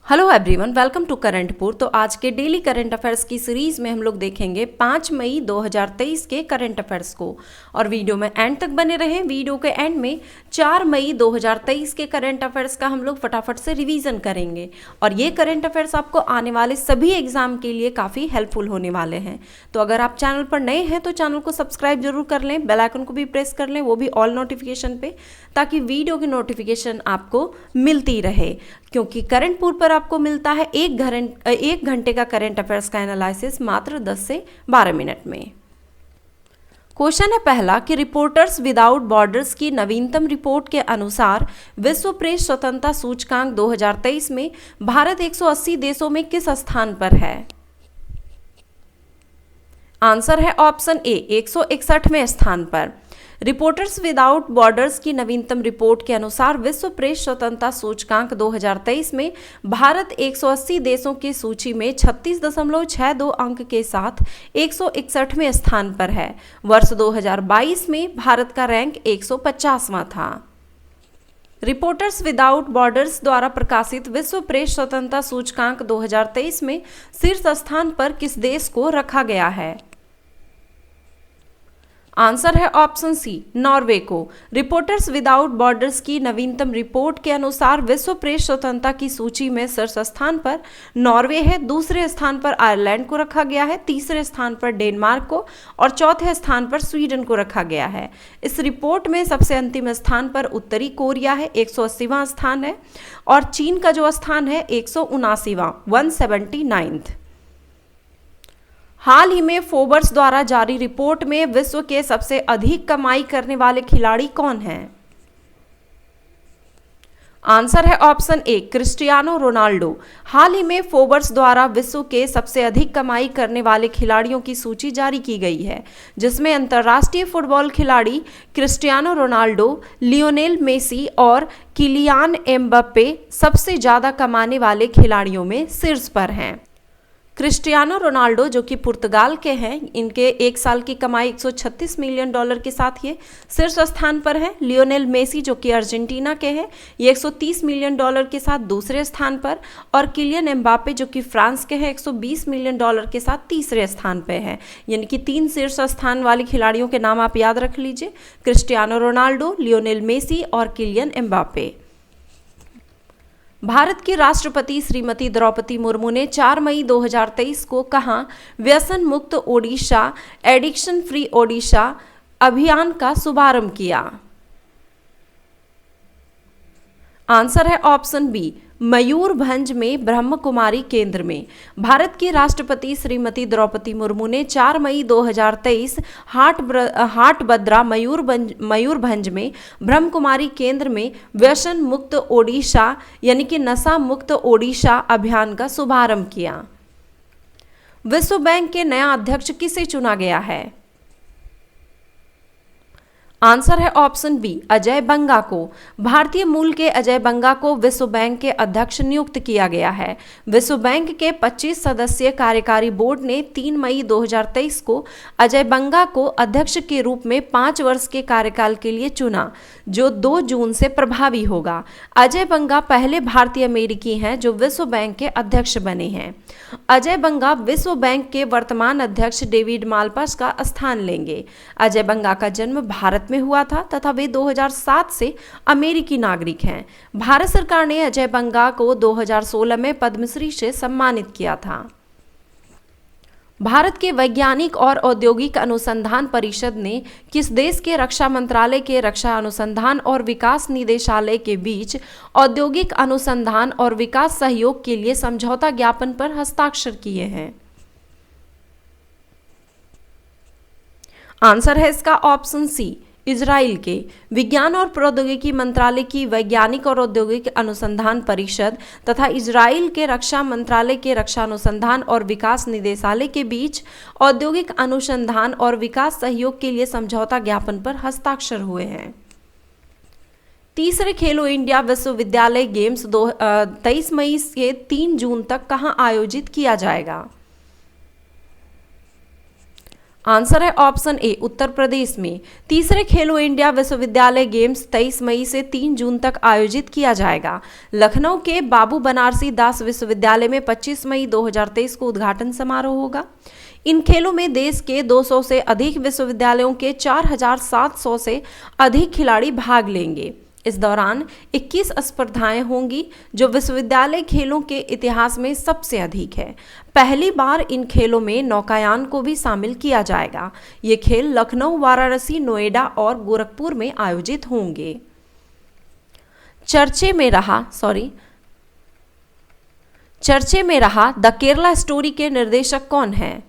Hello everyone, welcome to करंटपुर। तो आज के डेली करंट अफेयर्स की सीरीज में हम लोग देखेंगे 5 मई 2023 के करंट अफेयर्स को। और वीडियो में एंड तक बने रहें। वीडियो के एंड में 4 मई 2023 के करंट अफेयर्स का हम लोग फटाफट से रिवीजन करेंगे। और ये करंट अफेयर्स आपको आने वाले सभी एग्जाम के लिए काफ़ी हेल्पफुल होने वाले हैं। तो अगर आप चैनल पर नए हैं तो चैनल को सब्सक्राइब जरूर कर लें, बेल आइकन को भी प्रेस कर लें, वो भी ऑल नोटिफिकेशन पे, ताकि वीडियो की नोटिफिकेशन आपको मिलती रहे। क्योंकि करंटपुर पर आपको मिलता है एक घंटे का करंट अफेयर्स का एनालिसिस मात्र 10 से 12 मिनट में। क्वेश्चन है पहला कि रिपोर्टर्स विदाउट बॉर्डर्स की नवीनतम रिपोर्ट के अनुसार विश्व प्रेस स्वतंत्रता सूचकांक 2023 में भारत 180 देशों में किस स्थान पर है? आंसर है ऑप्शन ए, 161वें स्थान पर। रिपोर्टर्स विदाउट बॉर्डर्स की नवीनतम रिपोर्ट के अनुसार विश्व प्रेस स्वतंत्रता सूचकांक 2023 में भारत 180 देशों की सूची में 36.62 अंक के साथ 161वें स्थान पर है। वर्ष 2022 में भारत का रैंक 150वां था। रिपोर्टर्स विदाउट बॉर्डर्स द्वारा प्रकाशित विश्व प्रेस स्वतंत्रता सूचकांक 2023 में शीर्ष स्थान पर किस देश को रखा गया है? आंसर है ऑप्शन सी, नॉर्वे को। रिपोर्टर्स विदाउट बॉर्डर्स की नवीनतम रिपोर्ट के अनुसार विश्व प्रेस स्वतंत्रता की सूची में शीर्ष स्थान पर नॉर्वे है, दूसरे स्थान पर आयरलैंड को रखा गया है, तीसरे स्थान पर डेनमार्क को और चौथे स्थान पर स्वीडन को रखा गया है। इस रिपोर्ट में सबसे अंतिम स्थान पर उत्तरी कोरिया है, 180वां स्थान है, और चीन का जो स्थान है 179वां, 179th। हाल ही में फोर्ब्स द्वारा जारी रिपोर्ट में विश्व के सबसे अधिक कमाई करने वाले खिलाड़ी कौन हैं? आंसर है ऑप्शन ए, क्रिस्टियानो रोनाल्डो। हाल ही में फोर्ब्स द्वारा विश्व के सबसे अधिक कमाई करने वाले खिलाड़ियों की सूची जारी की गई है, जिसमें अंतर्राष्ट्रीय फुटबॉल खिलाड़ी क्रिस्टियानो रोनाल्डो, लियोनेल मेसी और किलियान एम्बाप्पे सबसे ज़्यादा कमाने वाले खिलाड़ियों में शीर्ष पर हैं। क्रिस्टियानो रोनाल्डो जो कि पुर्तगाल के हैं, इनके एक साल की कमाई $136 मिलियन के साथ ये शीर्ष स्थान पर है। लियोनेल मेसी जो कि अर्जेंटीना के हैं, ये $130 मिलियन के साथ दूसरे स्थान पर, और किलियन एम्बाप्पे जो कि फ्रांस के हैं, $120 मिलियन के साथ तीसरे स्थान पर है। यानी कि 3 शीर्ष स्थान वाले खिलाड़ियों के नाम आप याद रख लीजिए, क्रिस्टियानो रोनाल्डो, लियोनेल मेसी और किलियन एम्बाप्पे। भारत की राष्ट्रपति श्रीमती द्रौपदी मुर्मू ने 4 मई 2023 को कहां व्यसन मुक्त ओडिशा, एडिक्शन फ्री ओडिशा अभियान का शुभारंभ किया? आंसर है ऑप्शन बी, मयूरभंज में ब्रह्म कुमारी केंद्र में। भारत की राष्ट्रपति श्रीमती द्रौपदी मुर्मू ने 4 मई 2023 हाटबद्रा मयूरभंज में ब्रह्म कुमारी केंद्र में व्यसन मुक्त ओडिशा यानी कि नशा मुक्त ओडिशा अभियान का शुभारंभ किया। विश्व बैंक के नया अध्यक्ष किसे चुना गया है? आंसर है ऑप्शन बी, अजय बंगा को। भारतीय मूल के अजय बंगा को विश्व बैंक के अध्यक्ष नियुक्त किया गया है। विश्व बैंक के 25 सदस्यीय कार्यकारी बोर्ड ने 3 मई 2023 को अजय बंगा को अध्यक्ष के रूप में 5 वर्ष के कार्यकाल के लिए चुना, जो 2 जून से प्रभावी होगा। अजय बंगा पहले भारतीय अमेरिकी हैं जो विश्व बैंक के अध्यक्ष बने हैं। अजय बंगा विश्व बैंक के वर्तमान अध्यक्ष डेविड मालपास का स्थान लेंगे। अजय बंगा का जन्म भारत में हुआ था तथा वे 2007 से अमेरिकी नागरिक हैं। भारत सरकार ने अजय बंगा को 2016 में पद्मश्री से सम्मानित किया था। भारत के वैज्ञानिक और औद्योगिक अनुसंधान परिषद ने किस देश के रक्षा मंत्रालय के रक्षा अनुसंधान और विकास निदेशालय के बीच औद्योगिक अनुसंधान और विकास सहयोग के लिए समझौता ज्ञापन पर हस्ताक्षर किए हैं? आंसर है इसका ऑप्शन सी, इजराइल के। विज्ञान और प्रौद्योगिकी मंत्रालय की वैज्ञानिक और औद्योगिक अनुसंधान परिषद तथा इजराइल के रक्षा मंत्रालय के रक्षा अनुसंधान और विकास निदेशालय के बीच औद्योगिक अनुसंधान और विकास सहयोग के लिए समझौता ज्ञापन पर हस्ताक्षर हुए हैं। तीसरे खेलो इंडिया विश्वविद्यालय गेम्स 23 मई से 3 जून तक कहां आयोजित किया जाएगा? आंसर है ऑप्शन ए उत्तर प्रदेश में। तीसरे खेलो इंडिया विश्वविद्यालय गेम्स 23 मई से 3 जून तक आयोजित किया जाएगा। लखनऊ के बाबू बनारसी दास विश्वविद्यालय में 25 मई 2023 को उद्घाटन समारोह होगा। इन खेलों में देश के 200 से अधिक विश्वविद्यालयों के 4700 से अधिक खिलाड़ी भाग लेंगे। इस दौरान 21 स्पर्धाएं होंगी, जो विश्वविद्यालय खेलों के इतिहास में सबसे अधिक है। पहली बार इन खेलों में नौकायान को भी शामिल किया जाएगा। ये खेल लखनऊ, वाराणसी, नोएडा और गोरखपुर में आयोजित होंगे। चर्चे में रहा द केरला स्टोरी के निर्देशक कौन है?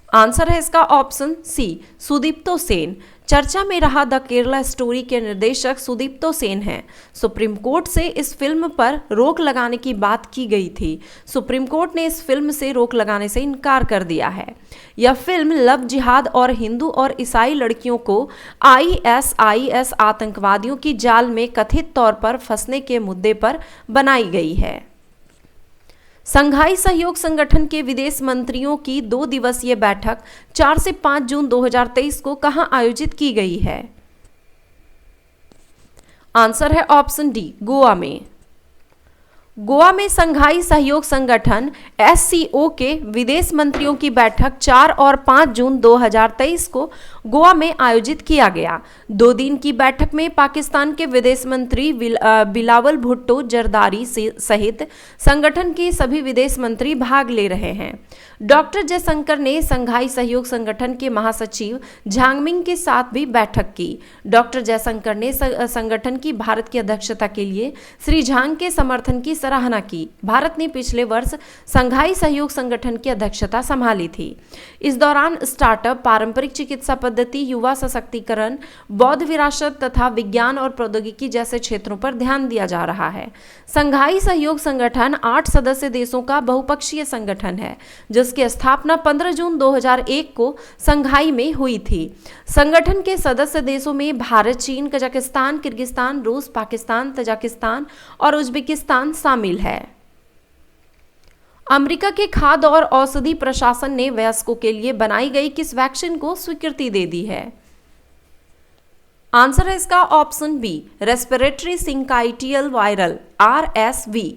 आंसर है इसका ऑप्शन सी सुदीप्तो सेन। चर्चा में रहा द केरला स्टोरी के निर्देशक सुदीप्तो सेन हैं। सुप्रीम कोर्ट से इस फिल्म पर रोक लगाने की बात की गई थी। सुप्रीम कोर्ट ने इस फिल्म से रोक लगाने से इनकार कर दिया है। यह फिल्म लव जिहाद और हिंदू और ईसाई लड़कियों को ISIS आतंकवादियों की जाल में कथित तौर पर फंसने के मुद्दे पर बनाई गई है। संघाई सहयोग संगठन के विदेश मंत्रियों की 2 दिवसीय बैठक 4 से 5 जून 2023 को कहां आयोजित की गई है? आंसर है ऑप्शन डी गोवा में। गोवा में संघाई सहयोग संगठन SCO के विदेश मंत्रियों की बैठक 4 और 5 जून 2023 को गोवा में आयोजित किया गया। 2 दिन की बैठक में पाकिस्तान के विदेश मंत्री बिलावल भुट्टो जरदारी सहित संगठन के सभी विदेश मंत्री भाग ले रहे हैं। डॉक्टर जयशंकर ने संघाई सहयोग संगठन के महासचिव झांगमिंग के साथ भी बैठक की। डॉक्टर जयशंकर ने संगठन की भारत की अध्यक्षता के लिए श्री झांग के समर्थन की सराहना की। भारत ने पिछले वर्ष संघाई सहयोग संगठन की अध्यक्षता संभाली थी। इस दौरान स्टार्टअप, पारंपरिक चिकित्सा पद्धति, युवा सशक्तिकरण, बौद्ध विरासत तथा विज्ञान और प्रौद्योगिकी जैसे क्षेत्रों पर ध्यान दिया जा रहा है। संघाई सहयोग संगठन 8 सदस्य देशों का बहुपक्षीय संगठन है, जिसकी स्थापना 15 जून 2001 को संघाई में हुई थी। संगठन के सदस्य देशों में भारत, चीन, कजाकिस्तान, किर्गिस्तान, रूस, पाकिस्तान, तजाकिस्तान और उज्बेकिस्तान शामिल है। अमेरिका के खाद्य और औषधि प्रशासन ने वयस्कों के लिए बनाई गई किस वैक्सीन को स्वीकृति दे दी है? आंसर है इसका option B respiratory syncytial viral RSV।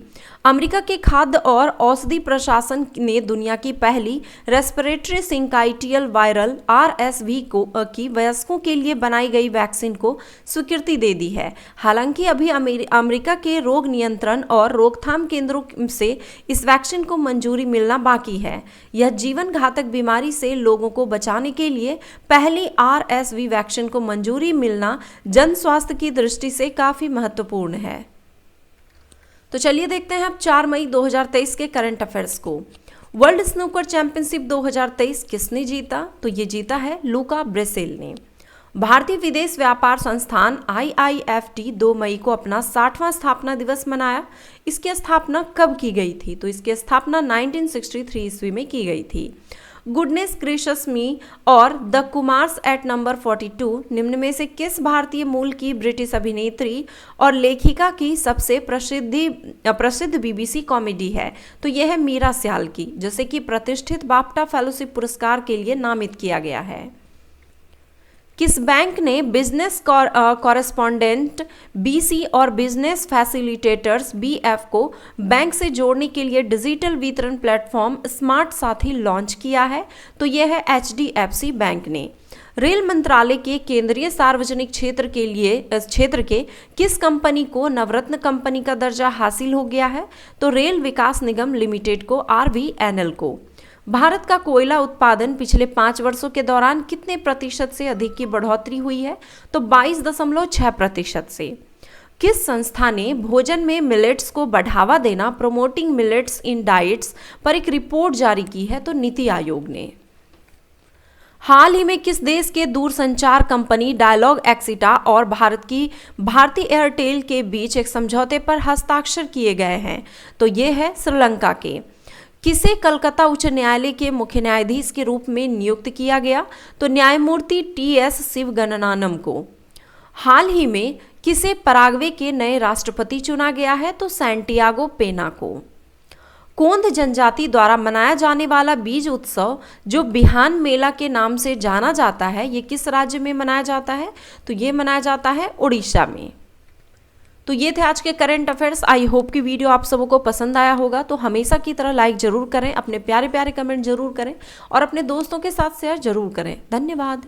America के खाद्य और औषधि प्रशासन ने दुनिया की पहली रेस्पिरेटरी सिंकाइटियल वायरल RSV की वयस्कों के लिए बनाई गई वैक्सीन को स्वीकृति दे दी है। हालांकि अभी अमेरिका के रोग नियंत्रण और रोकथाम केंद्रों से इस वैक्सीन को मंजूरी मिलना बाकी है। यह जीवन घातक बीमारी से लोगों को बचाने के लिए पहली RSV वैक्सीन को मंजूरी मिलना जन स्वास्थ्य की दृष्टि से काफी महत्वपूर्ण है। तो चलिए देखते हैं अब 4 मई 2023 के करंट अफेयर्स को। वर्ल्ड स्नूकर चैंपियनशिप 2023 किसने जीता? तो ये जीता है लुका ब्रेसेल ने। भारतीय विदेश व्यापार संस्थान IIFT 2 मई को अपना 60वां स्थापना दिवस मनाया। इसकी स्थापना कब की गई थी? तो इसकी स्थापना 1963 ईस्वी में की गई थी। गुडनेस ग्रेशियस मी और द कुमार्स एट नंबर 42 निम्न में से किस भारतीय मूल की ब्रिटिश अभिनेत्री और लेखिका की सबसे प्रसिद्ध BBC कॉमेडी है? तो यह है मीरा सियाल की, जिसे कि प्रतिष्ठित बाफ्टा फेलोशिप पुरस्कार के लिए नामित किया गया है। किस बैंक ने बिजनेस कॉरेस्पॉन्डेंट BC और बिजनेस फैसिलिटेटर्स BF को बैंक से जोड़ने के लिए डिजिटल वितरण प्लेटफॉर्म स्मार्ट साथी लॉन्च किया है? तो यह है HDFC बैंक ने। रेल मंत्रालय के केंद्रीय सार्वजनिक क्षेत्र के किस कंपनी को नवरत्न कंपनी का दर्जा हासिल हो गया है? तो रेल विकास निगम लिमिटेड को RVNL को। भारत का कोयला उत्पादन पिछले 5 वर्षों के दौरान कितने प्रतिशत से अधिक की बढ़ोतरी हुई है? तो 22.6% से। किस संस्था ने भोजन में मिलेट्स को बढ़ावा देना प्रोमोटिंग मिलेट्स इन डाइट्स पर एक रिपोर्ट जारी की है? तो नीति आयोग ने। हाल ही में किस देश के दूरसंचार कंपनी डायलॉग एक्सिटा और भारती एयरटेल के बीच एक समझौते पर हस्ताक्षर किए गए हैं? तो ये है श्रीलंका के। किसे कलकत्ता उच्च न्यायालय के मुख्य न्यायाधीश के रूप में नियुक्त किया गया? तो न्यायमूर्ति TS शिवगणनानम को। हाल ही में किसे पराग्वे के नए राष्ट्रपति चुना गया है? तो सैंटियागो पेना को। कोंद जनजाति द्वारा मनाया जाने वाला बीज उत्सव जो बिहान मेला के नाम से जाना जाता है, ये किस राज्य में मनाया जाता है? तो ये मनाया जाता है उड़ीसा में। तो ये थे आज के करंट अफेयर्स। आई होप कि वीडियो आप सबों को पसंद आया होगा। तो हमेशा की तरह लाइक जरूर करें, अपने प्यारे प्यारे कमेंट जरूर करें और अपने दोस्तों के साथ शेयर जरूर करें। धन्यवाद।